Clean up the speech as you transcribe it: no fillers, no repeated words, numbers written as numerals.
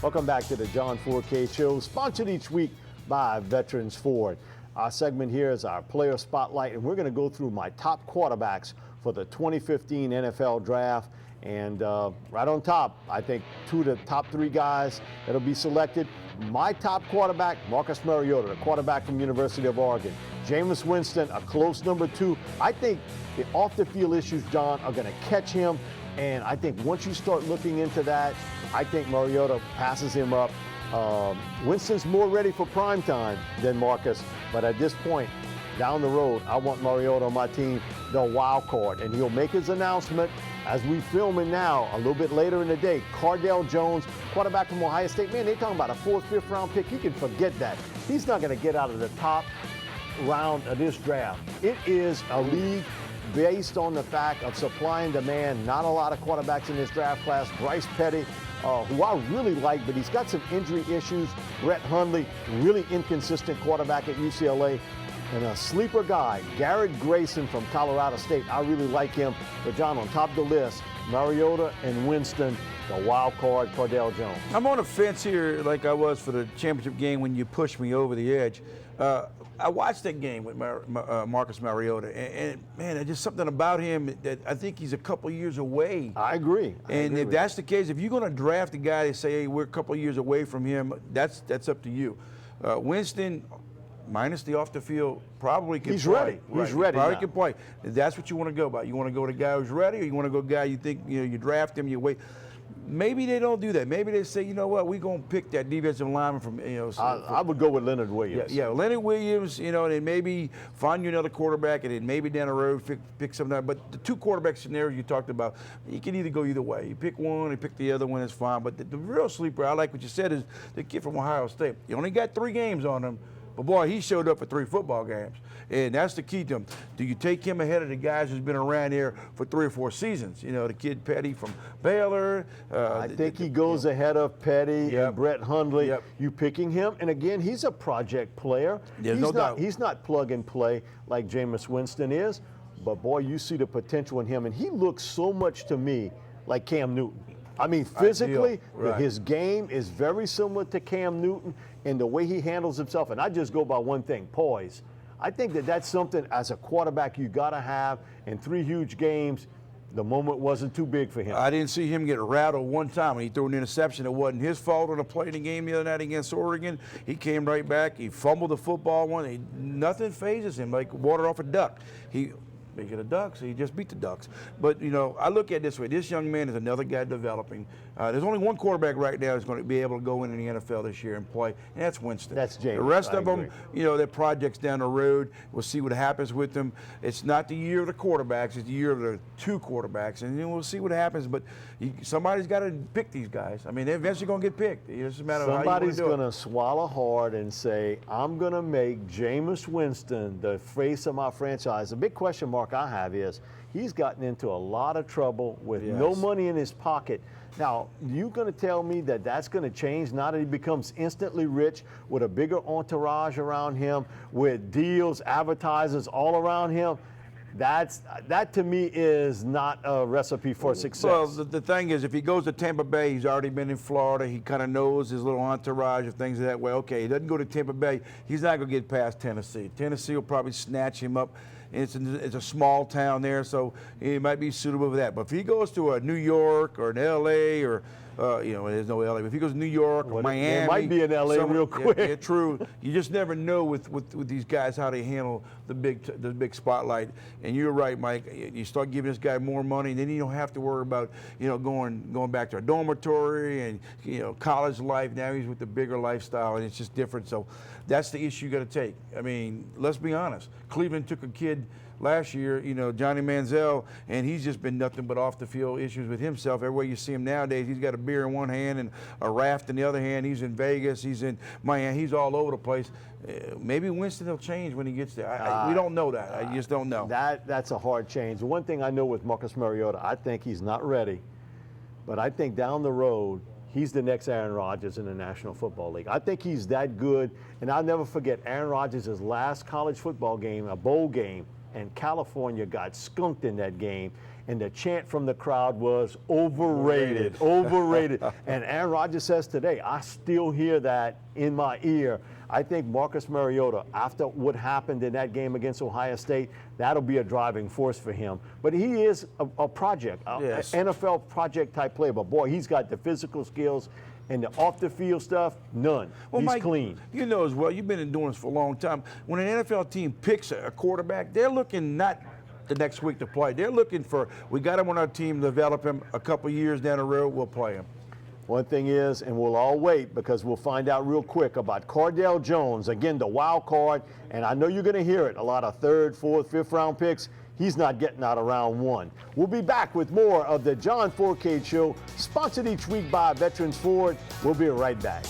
Welcome back to the John Fourcade Show, sponsored each week by Veterans Ford. Our segment here is our player spotlight, and we're going to go through my top quarterbacks for the 2015 NFL Draft. And right on top, I think two of the top three guys that'll be selected. My top quarterback, Marcus Mariota, the quarterback from University of Oregon. Jameis Winston, a close number two. I think the off-the-field issues, John, are going to catch him. And I think once you start looking into that, I think Mariota passes him up. Winston's more ready for prime time than Marcus, but at this point, down the road, I want Mariota on my team, the wild card, and he'll make his announcement as we film it now, a little bit later in the day. Cardale Jones, quarterback from Ohio State. Man, they're talking about a 4th, 5th round pick. You can forget that. He's not going to get out of the top round of this draft. It is a league based on the fact of supply and demand. Not a lot of quarterbacks in this draft class. Bryce Petty, who I really like, but he's got some injury issues. Brett Hundley, really inconsistent quarterback at UCLA. And a sleeper guy, Garrett Grayson from Colorado State. I really like him. But John, on top of the list, Mariota and Winston, the wild card, Cardale Jones. I'm on the fence here like I was for the championship game when you pushed me over the edge. I watched that game with Marcus Mariota, and man, there's just something about him that I think he's a couple years away. I agree. If that's the case, if you're going to draft a guy and say, hey, we're a couple years away from him, that's up to you. Winston, minus the off the field, probably can He's play. ready. Right. He's ready. Probably now. can play. That's what you want to go by. You want to go to a guy who's ready, or you want to go a guy you think you draft him, you wait. Maybe they don't do that. Maybe they say, you know what, we're going to pick that defensive lineman from, I would go with Leonard Williams. Yeah, Leonard Williams, and then maybe find you another quarterback, and then maybe down the road pick something out. But the two quarterback scenarios you talked about, you can either go either way. You pick one, you pick the other one, it's fine. But the real sleeper, I like what you said, is the kid from Ohio State. You only got 3 games on him, but boy, he showed up for 3 football games. And that's the key to him. Do you take him ahead of the guys who's been around here for 3 or 4 seasons? The kid Petty from Baylor. I think he goes ahead of Petty and Brett Hundley. Yep. You picking him, and again, he's a project player. There's no doubt. He's not plug and play like Jameis Winston is, but boy, you see the potential in him, and he looks so much to me like Cam Newton. I mean, physically, his game is very similar to Cam Newton in the way he handles himself, and I just go by one thing, poise. I think that's something as a quarterback you got to have. In 3 huge games, the moment wasn't too big for him. I didn't see him get rattled one time when he threw an interception. It wasn't his fault on the play in the game the other night against Oregon. He came right back. He fumbled the football nothing phases him like water off a duck. Speaking of Ducks, he just beat the Ducks. But, I look at it this way. This young man is another guy developing. There's only one quarterback right now that's going to be able to go in the NFL this year and play, and that's Winston. That's James. The rest of them, their projects down the road. We'll see what happens with them. It's not the year of the quarterbacks. It's the year of the 2 quarterbacks, and then we'll see what happens. But somebody's got to pick these guys. I mean, they're eventually going to get picked. It's just a matter of how you want to do it. Somebody's going to swallow hard and say, I'm going to make Jameis Winston the face of my franchise. The big question mark I have is he's gotten into a lot of trouble with no money in his pocket. Now, you going to tell me that that's going to change now that he becomes instantly rich with a bigger entourage around him, with deals, advertisers all around him? That to me is not a recipe for success. Well, the thing is, if he goes to Tampa Bay, he's already been in Florida. He kind of knows his little entourage of things that way. Okay, he doesn't go to Tampa Bay. He's not going to get past Tennessee. Tennessee will probably snatch him up. It's a small town there, so he might be suitable for that. But if he goes to a New York or an L.A. or there's no L.A. But if he goes to New York or Miami, it might be in L.A. real quick. Yeah, true. You just never know with these guys how they handle the big spotlight. And you're right, Mike. You start giving this guy more money, and then you don't have to worry about going back to a dormitory and college life. Now he's with the bigger lifestyle, and it's just different. So that's the issue you got to take. I mean, let's be honest. Cleveland took a kid last year, Johnny Manziel, and he's just been nothing but off the field issues with himself. Everywhere you see him nowadays, he's got a beer in one hand and a raft in the other hand. He's in Vegas, he's in Miami, he's all over the place. Maybe Winston will change when he gets there. We don't know that. I just don't know. That's a hard change. The one thing I know with Marcus Mariota, I think he's not ready, but I think down the road, he's the next Aaron Rodgers in the National Football League. I think he's that good, and I'll never forget Aaron Rodgers' last college football game, a bowl game, and California got skunked in that game. And the chant from the crowd was overrated, overrated. And Aaron Rodgers says today, I still hear that in my ear. I think Marcus Mariota, after what happened in that game against Ohio State, that'll be a driving force for him. But he is a project, yes. an NFL project type player. But boy, he's got the physical skills. And the off-the-field stuff, none. Well, He's Mike, clean. You know as well, you've been doing this for a long time. When an NFL team picks a quarterback, they're looking not the next week to play. They're looking for, we got him on our team, develop him, a couple years down the road, we'll play him. One thing is, and we'll all wait because we'll find out real quick about Cardale Jones, again, the wild card, and I know you're going to hear it, a lot of third, fourth, fifth round picks. He's not getting out of round one. We'll be back with more of the John Fourcade Show, sponsored each week by Veterans Ford. We'll be right back.